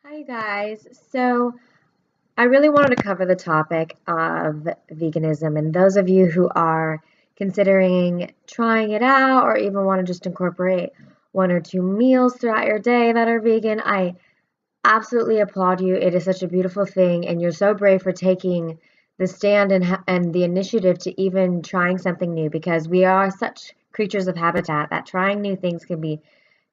Hi, guys. So, I really wanted to cover the topic of veganism, and those of you who are considering trying it out or even want to just incorporate one or two meals throughout your day that are vegan, I absolutely applaud you. It is such a beautiful thing, and you're so brave for taking the stand and the initiative to even trying something new because we are such creatures of habitat that trying new things can be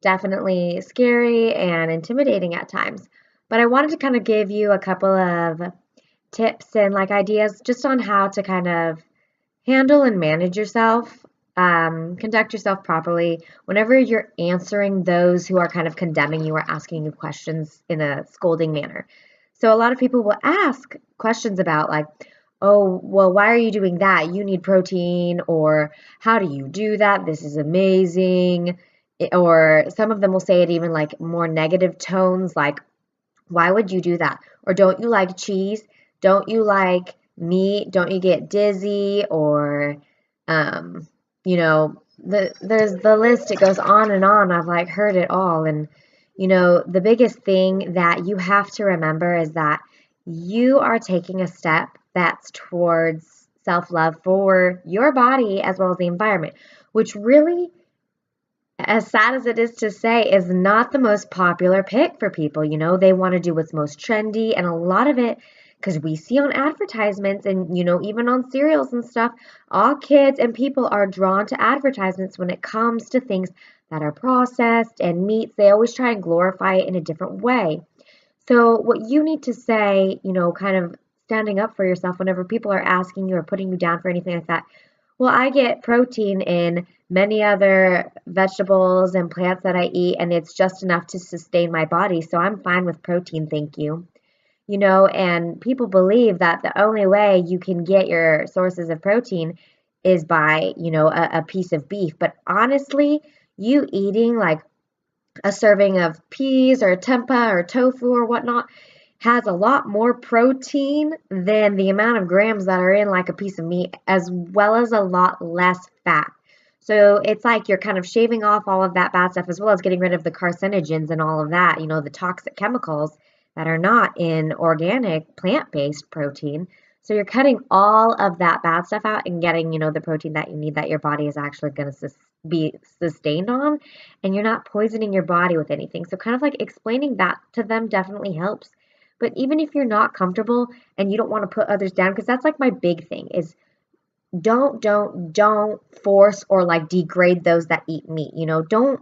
definitely scary and intimidating at times. But I wanted to kind of give you a couple of tips and like ideas just on how to kind of handle and manage yourself, conduct yourself properly whenever you're answering those who are kind of condemning you or asking you questions in a scolding manner. So a lot of people will ask questions about like, oh, well, why are you doing that? You need protein, or how do you do that? This is amazing. Or some of them will say it even like more negative tones, like, why would you do that? Or don't you like cheese? Don't you like meat? Don't you get dizzy? Or, um, there's the list. It goes on and on. I've like heard it all. And, the biggest thing that you have to remember is that you are taking a step that's towards self-love for your body as well as the environment, which really, as sad as it is to say, is not the most popular pick for people. They want to do what's most trendy, and a lot of it, because we see on advertisements and, even on cereals and stuff, all kids and people are drawn to advertisements when it comes to things that are processed and meats. They always try and glorify it in a different way. So, what you need to say, kind of standing up for yourself whenever people are asking you or putting you down for anything like that, well, I get protein in many other vegetables and plants that I eat, and it's just enough to sustain my body. So I'm fine with protein, thank you. And people believe that the only way you can get your sources of protein is by, a piece of beef. But honestly, you eating like a serving of peas or tempeh or tofu or whatnot has a lot more protein than the amount of grams that are in like a piece of meat, as well as a lot less fat. So it's like you're kind of shaving off all of that bad stuff as well as getting rid of the carcinogens and all of that, the toxic chemicals that are not in organic plant-based protein. So you're cutting all of that bad stuff out and getting, the protein that you need that your body is actually going to be sustained on, and you're not poisoning your body with anything. So kind of like explaining that to them definitely helps. But even if you're not comfortable and you don't want to put others down, because that's like my big thing is don't force or like degrade those that eat meat. Don't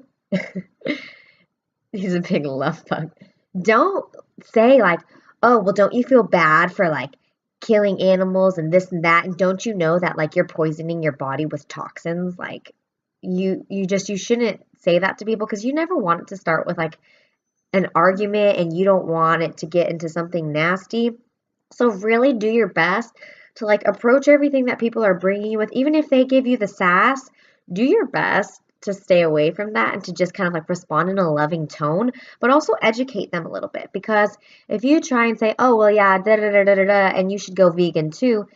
he's a big love bug. Don't say like, oh, well, don't you feel bad for like killing animals and this and that? And don't you know that like you're poisoning your body with toxins? Like you shouldn't say that to people because you never want it to start with like an argument and you don't want it to get into something nasty. So really do your best to like approach everything that people are bringing you with, even if they give you the sass, do your best to stay away from that and to just kind of like respond in a loving tone, but also educate them a little bit. Because if you try and say, oh, well, yeah, da da da da da, da, and you should go vegan too,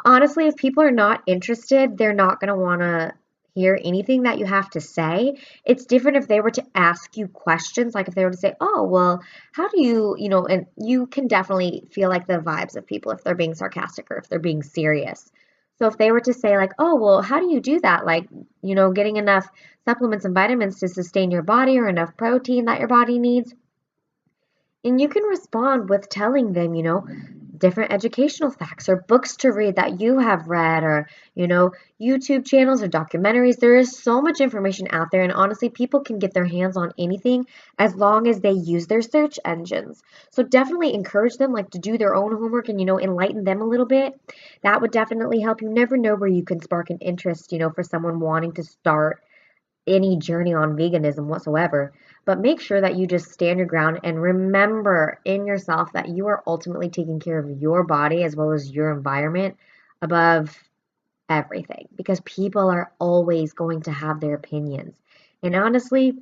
honestly, if people are not interested, they're not going to want to hear anything that you have to say. It's different if they were to ask you questions, like if they were to say, oh, well, how do you, and you can definitely feel like the vibes of people if they're being sarcastic or if they're being serious. So if they were to say like, oh, well, how do you do that? Like, getting enough supplements and vitamins to sustain your body or enough protein that your body needs. And you can respond with telling them, different educational facts or books to read that you have read, or, YouTube channels or documentaries. There is so much information out there, and honestly, people can get their hands on anything as long as they use their search engines. So definitely encourage them like to do their own homework and, enlighten them a little bit. That would definitely help. You never know where you can spark an interest, for someone wanting to start any journey on veganism whatsoever. But make sure that you just stand your ground and remember in yourself that you are ultimately taking care of your body as well as your environment above everything, because people are always going to have their opinions. And honestly,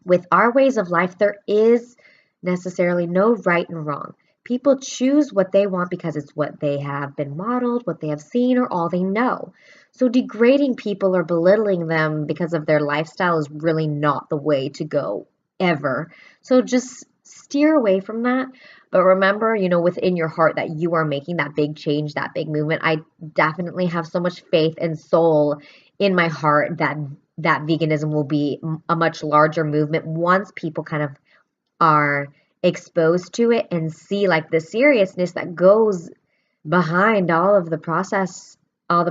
with our ways of life, there is necessarily no right and wrong. People choose what they want because it's what they have been modeled, what they have seen, or all they know. So degrading people or belittling them because of their lifestyle is really not the way to go ever. So just steer away from that. But remember, within your heart that you are making that big change, that big movement. I definitely have so much faith and soul in my heart that veganism will be a much larger movement once people kind of are exposed to it and see like the seriousness that goes behind all the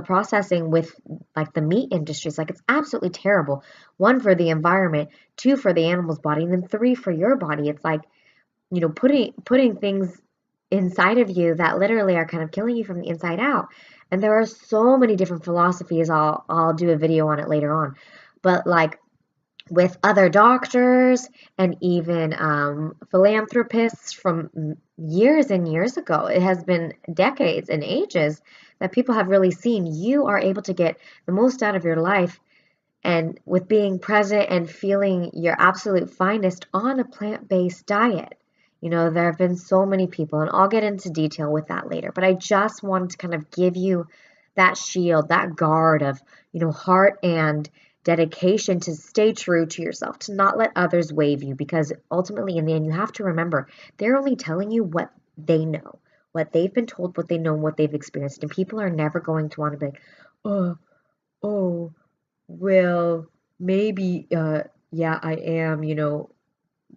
processing with like the meat industries. Like it's absolutely terrible. One, for the environment, two, for the animal's body, and then three, for your body. It's like, putting things inside of you that literally are kind of killing you from the inside out. And there are so many different philosophies. I'll do a video on it later on. But like with other doctors and even philanthropists from years and years ago. It has been decades and ages that people have really seen you are able to get the most out of your life and with being present and feeling your absolute finest on a plant-based diet. There have been so many people, and I'll get into detail with that later, but I just wanted to kind of give you that shield, that guard of, heart and dedication to stay true to yourself, to not let others wave you, because ultimately in the end, you have to remember they're only telling you what they know, what they've been told, what they know, what they've experienced. And people are never going to want to be like, oh, oh, well, maybe, yeah, I am,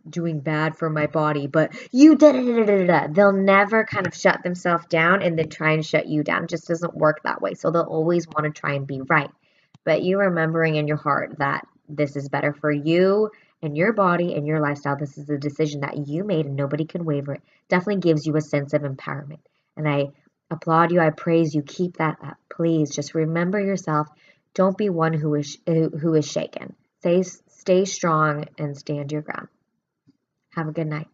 doing bad for my body, but you da da da da da. They'll never kind of shut themselves down and then try and shut you down. It just doesn't work that way. So they'll always want to try and be right. But you remembering in your heart that this is better for you and your body and your lifestyle. This is a decision that you made and nobody can waver it. Definitely gives you a sense of empowerment. And I applaud you. I praise you. Keep that up. Please just remember yourself. Don't be one who is shaken. Stay strong and stand your ground. Have a good night.